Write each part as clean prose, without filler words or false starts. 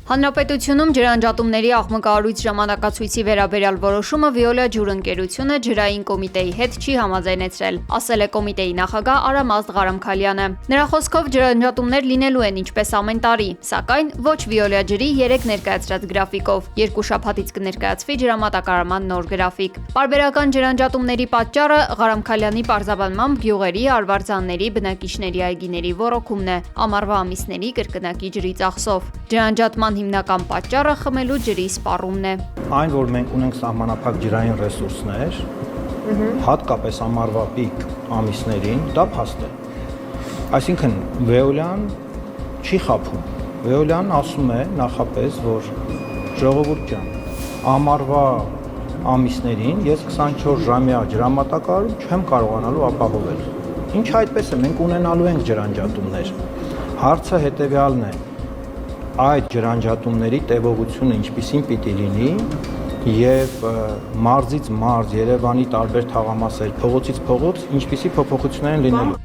Հանրապետությունում ջրանջատումների աղմկահարույց ժամանակացույցի վերաբերյալ որոշումը Veolia ջուրընկերությունը ջրային կոմիտեի հետ չի համաձայնեցրել, ասել է կոմիտեի նախագահ Արամազդ Ղարամքալյանը։ Նրա խոսքով ջրանջատումներ լինելու են ինչպես ամեն տարի, սակայն ոչ Veolia ջրի 3 ներկայացրած գրաֆիկով, 2 շաբաթից կներկայացվի ջրամատակարարման նոր գրաֆիկ։ Պարբերական ջրանջատումների պատճառը Ղարամքալյանի պարզաբանմամբ գյուղերի, արվարձանների, բնակիչների այգիների ոռոգումն է, ամառվա ամիսների կրկնակի ջրի ծախսով։ Ջրանջատման հիմնական պատճառը խմելու ջրի սպառումն է։ Այն, որ մենք ունենք սահմանափակ ջրային ռեսուրսներ, հատկապես ամառվա պիկ ամիսներին, դա փաստ է։ Այսինքն Veolia-ն չի խաբում։ Veolia-ն ասում է նախապես, որ ժողովուրդ ջան, ամառվա ամիսներին ես 24 ժամյա ջրամատակարարում չեմ կարողանալու ապահովել։ Ինչ այդպես է, մենք ունենալու ենք ջրանջատումներ։ Հարցը հետևյալն է. այդ ջրանջատումների տևողությունը ինչպիսին պիտի լինի եւ մարզից մարզ Երևանի տարբեր թաղամասեր, փողոցից փողոց ինչպիսի փոփոխություններ են լինելու։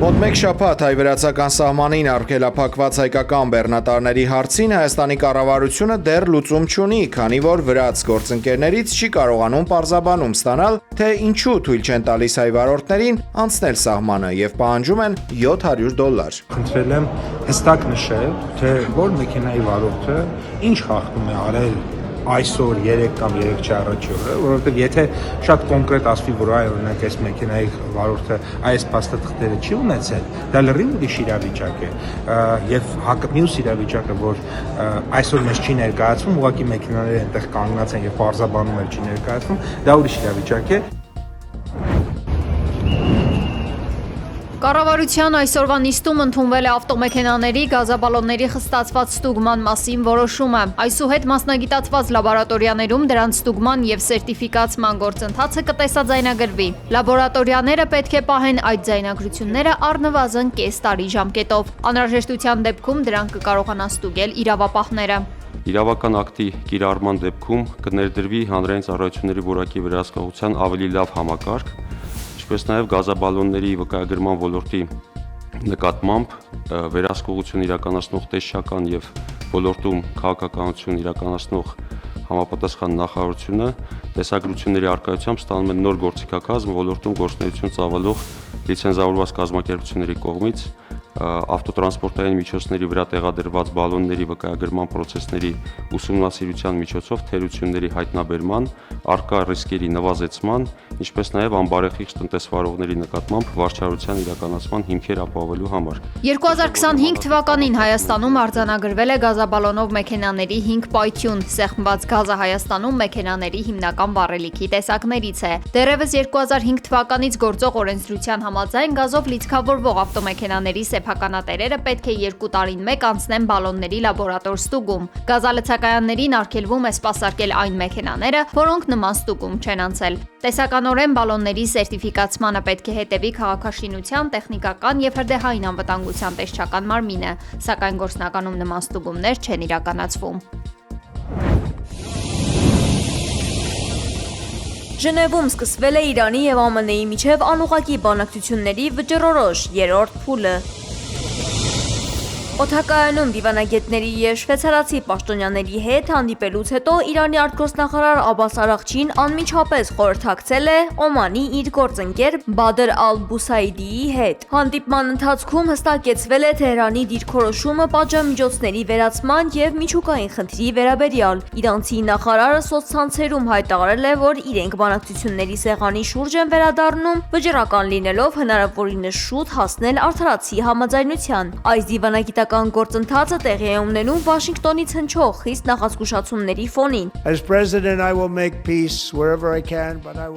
Մոտ մեկ շաբաթ հայ-վրացական սահմանին արգելափակված հայկական բեռնատարների հարցին Հայաստանի կառավարությունը դեռ լուծում չունի, քանի որ վրաց գործընկերներից չի կարողանում պարզաբանում ստանալ, թե ինչու թույլ չեն տալիս հայ վարորդներին անցնել սահմանը եւ պահանջում են $700։ Խնդրել եմ հստակ նշել, թե որ մեքենայի վարորդը ինչ խախտում է արել այսօր 3 կամ 3 չառաջի օրը, որովհետև եթե շատ կոնկրետ ասվի, որ այ օրինակ այս մեքենայի վարորդը այս փաստաթղթերը չի ունեցել, դա լրիվ ուրիշ իրավիճակ է, եւ մյուս իրավիճակը, որ այսօր մեզ չի ներկայացվում, ուղղակի մեքենաները այնտեղ կանգնած են եւ պարզաբանում էլ չի ներկայացվում, դա ուրիշ իրավիճակ է։ Կառավարության այսօրվա նիստում ընդունվել է ավտոմեքենաների գազաբալոնների խստացված ստուգման մասին որոշումը։ Այսուհետ մասնագիտացված լաբորատորիաներում դրանց ստուգման եւ սերտիֆիկացման գործընթացը կտեսաձայնագրվի։ Լաբորատորիաները պետք է պահեն այդ ձայնագրությունները առնվազն կես տարի ժամկետով։ Անհրաժեշտության դեպքում դրանք կկարողանան ստուգել իրավապահները։ Իրավական ակտի կիրառման դեպքում կներդրվի հանրային ծառայությունների որակի վերահսկողության ավելի լավ համակարգ, ինչպես նաև գազաբալոնների վկայագրման ոլորտի նկատմամբ վերահսկողություն իրականացնող տեսչական եւ ոլորտում քաղաքականություն իրականացնող համապատասխան նախարարությունը տեսագրությունների առկայությամբ ստանում են նոր գործիքակազմ ոլորտում գործունեություն ծավալող լիցենզավորված կազմակերպությունների կողմից ավտոտրանսպորտային միջոցների վրա տեղադրված բալոնների վկայագրման պրոցեսների ուսումնասիրության միջոցով թերությունների հայտնաբերման, առկա ռիսկերի նվազեցման, ինչպես նաև անբարեխիղճ տնտեսվարողների նկատմամբ վարչարության իրականացման հիմքեր ապահովելու համար։ 2025 թվականին Հայաստանում արձանագրվել է գազաբալոնով մեքենաների 5 պայթյուն։ Սեղմված գազը Հայաստանում մեքենաների հիմնական վառելիքի տեսակներից է։ Դեռևս 2005 թվականից գործող օրենսդրության համաձայն գազով լիցքավորվող ավտոմեքենաների սեփականատերերը պետք է 2 տարին մեկ անցնեն բալոնների լաբորատոր ստուգում։ Գազալցակայաններին արգելվում է սպասարկել այն մեքենաները, որոնք նման ստուգում չեն անցել։ Տեսականորեն բալոնների սերտիֆիկացմանը պետք է հետևի քաղաքաշինության, տեխնիկական եւ հրդեհային անվտանգության տեսչական մարմինը, սակայն գործնականում նման ստուգումներ չեն իրականացվում։ Ժնևում սկսվել է Իրանի եւ ԱՄՆ-ի միջև անուղղակի բանակցությունների վճռորոշ 3-րդ փուլը։ Օդակայանում դիվանագետների եւ շվեյցարացի պաշտոնյաների հետ հանդիպելուց հետո Իրանի արտգործնախարար Աբբաս Արաղչին անմիջապես խորհրդակցել է Օմանի իր գործընկեր Բադր Ալ-Բուսայդիի հետ։ Հանդիպման ընթացքում հստակեցվել է Թեհրանի դիրքորոշումը պատժամիջոցների վերացման եւ միջուկային խնդրի վերաբերյալ։ Իրանցի նախարարը սոցցանցերում հայտարարել է, որ իրենք բանակցությունների սեղանի շուրջ են վերադառնում, վճռական լինելով հնարավորինս շուտ հասնել արդարացի համաձայնության։ Այս դիվանագիտական գործընթացը տեղի է ունենում Վաշինգտոնից հնչող խիստ նախազգուշացումների ֆոնին։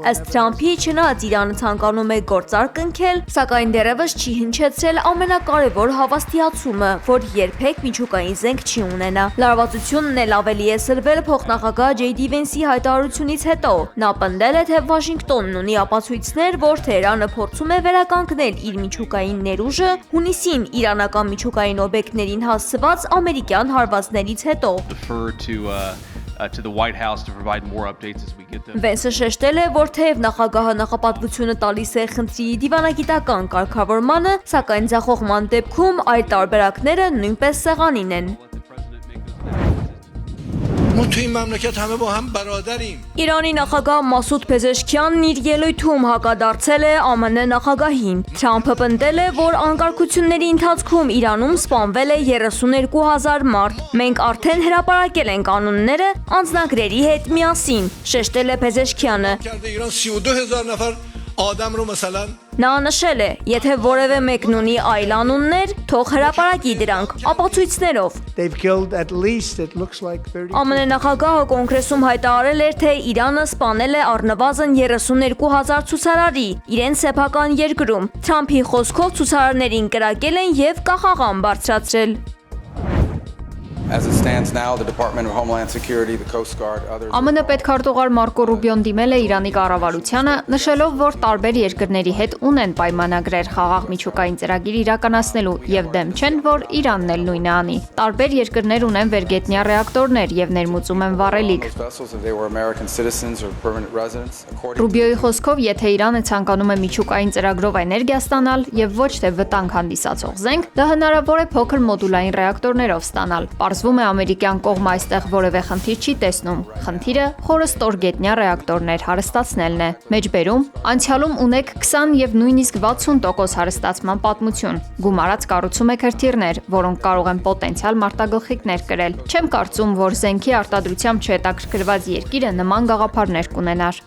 Ըստ Թրամփի, չնայած Իրանը ցանկանում է գործարք կնքել, սակայն դեռևս չի հնչեցրել ամենակարևոր հավաստիացումը, որ երբեք միջուկային զենք չի ունենա։ Լարվածությունն էլ ավելի է սրվել փոխնախագահ Ջեյ Დი Վենսի հայտարարությունից հետո։ Նա պնդել է, թե Վաշինգտոնն ունի ապացույցներ, որ Թեհրանը փորձում է վերականգնել իր միջուկային ներուժը հունիսին իրանական միջուկային օբյեկտներին հասցված ամերիկյան հարվածներից հետո։ to the White House to provide more updates as we get them. Վենսը շեշտել է, որ թեև նախագահը նախապատվությունը տալիս է խնդրի դիվանագիտական կարգավորմանը, սակայն ձախողման դեպքում այդ տարբերակները նույնպես սեղանին են։ ما تو این مملکت همه با هم برادریم. Իրանի նախագահ Մասուդ Փեզեշքյանն իր ելույթում հակադարձել է ԱՄՆ նախագահին։ Թրամփը պնդել է, որ անկարգությունների ընթացքում Իրանում սպանվել է 32,000 մարդ։ Մենք արդեն հրապարակել ենք կանոնները անձնագրերի հետ միասին, շեշտել է Փեզեշքյանը։ کرده ایران 32,000 نفر آدم رو مثلا Նա նշել է, եթե որևէ մեկն ունի այլ անուններ, թող հրապարակի դրանք ապացույցներով։ They've killed at least, it looks like 30. ԱՄՆ նախագահը կոնգրեսում հայտարարել էր, թե Իրանը սպանել է առնվազն 32,000 ցուցարարի իրենց սեփական երկրում։ Թրամփի խոսքով ցուցարարներին կրակել են եւ կախաղան բարձրացրել։ As it stands now, the Department of Homeland Security, the Coast Guard, others. ԱՄՆ պետքարտուղար Մարկո Ռուբիոն դիմել է Իրանի կառավարությանը, նշելով, որ տարբեր երկրների հետ ունեն պայմանագրեր խաղաղ միջուկային ծրագիր իրականացնելու եւ դեմ չեն, որ Իրանն էլ նույնը անի։ Տարբեր երկրներ ունեն վերգետնյա ռեակտորներ եւ ներմուծում են վառելիք։ Those vessels, if they were American citizens or permanent residents, according Ռուբիոյի խոսքով, եթե Իրանը ցանկանում է միջուկային ծրագրով էներգիա ստանալ եւ ոչ թե վտանգ հանդիսացող զենք, դա հնարավոր է փոքր մոդուլային ռեակտորներով ստանալ։ Պարզվում է ամերիկյան կողմը այստեղ որևէ խնդիր չի տեսնում։ Խնդիրը խորը ստորգետնյա ռեակտորներ հարստացնելն է։ Մեջբերում անցյալում ունեք 20 եւ նույնիսկ 60% հարստացման պատմություն։ Գումարած կառուցում եք հրթիռներ, որոնք կարող են պոտենցիալ մարտագլխիկներ կրել։ Չեմ կարծում, որ զենքի արտադրությամբ չհետաքրքրված երկիրը նման գաղափարներ կունենար։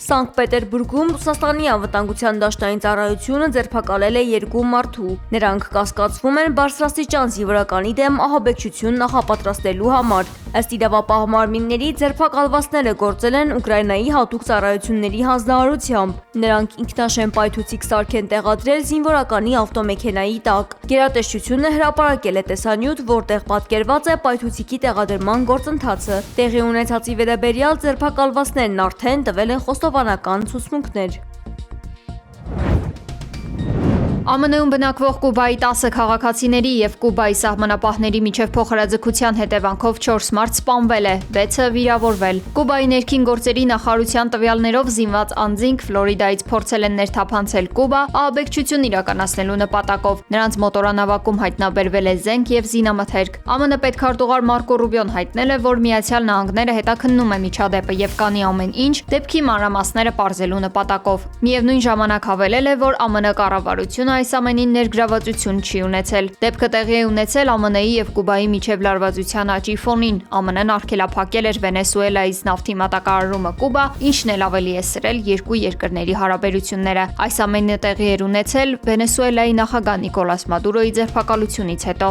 Սանկտ Պետերբուրգում Ռուսաստանի անվտանգության դաշտային ծառայությունը ձերբակալել է 2 մարդու։ Նրանք կասկածվում են բարձրաստիճան զինվորականի դեմ ահաբեկչություն նախապատրաստելու համար։ Ըստ իրավապահ մարմինների ձերբակալվածները գործել են Ուկրաինայի հատուկ ծառայությունների հանձնարարությամբ։ Նրանք ինքնաշեն պայթուցիկ սարք են տեղադրել զինվորականի ավտոմեքենայի տակ։ Գերատեսչությունը հրապարակել է տեսանյութ, որտեղ պատկերված է պայթուցիկի տեղադրման գործընթացը։ Տեղի ունեցածի վերաբերյալ ձերբակալվածներն արդեն տվել են խոստովանական ցուցմունքներ։ ԱՄՆ-ում բնակվող Կուբայի 10 քաղաքացիների եւ Կուբայի սահմանապահների միջև փոխհրաձգության հետևանքով 4 մարդ սպանվել է, 6-ը վիրավորվել։ Կուբայի ներքին գործերի նախարարության տվյալներով զինված անձինք Ֆլորիդայից փորձել են ներթափանցել Կուբա ահաբեկչություն իրականացնելու նպատակով։ Նրանց մոտորանավակում հայտնաբերվել է զենք եւ զինամթերք։ ԱՄՆ պետքարտուղար Մարկո Ռուբիոն հայտնել է, որ Միացյալ Նահանգները հետաքննում է միջադեպը եւ կանի ամեն ինչ դեպքի մանրամասները պարզելու նպատակով։ Միևնույն ժամանակ հավելել է, որ ԱՄՆ կառավարությունը այս ամենին ներգրավվածություն չի ունեցել։ Դեպքը տեղի է ունեցել ԱՄՆ-ի եւ Կուբայի միջև լարվածության աճի ֆոնին։ ԱՄՆ-ն արգելափակել էր Վենեսուելայից նավթի մատակարարումը Կուբա, ինչն էլ ավելի է սրել երկու երկրների հարաբերությունները։ Այս ամենը տեղի էր ունեցել Վենեսուելայի նախագահ Նիկոլաս Մադուրոյի ձերբակալությունից հետո։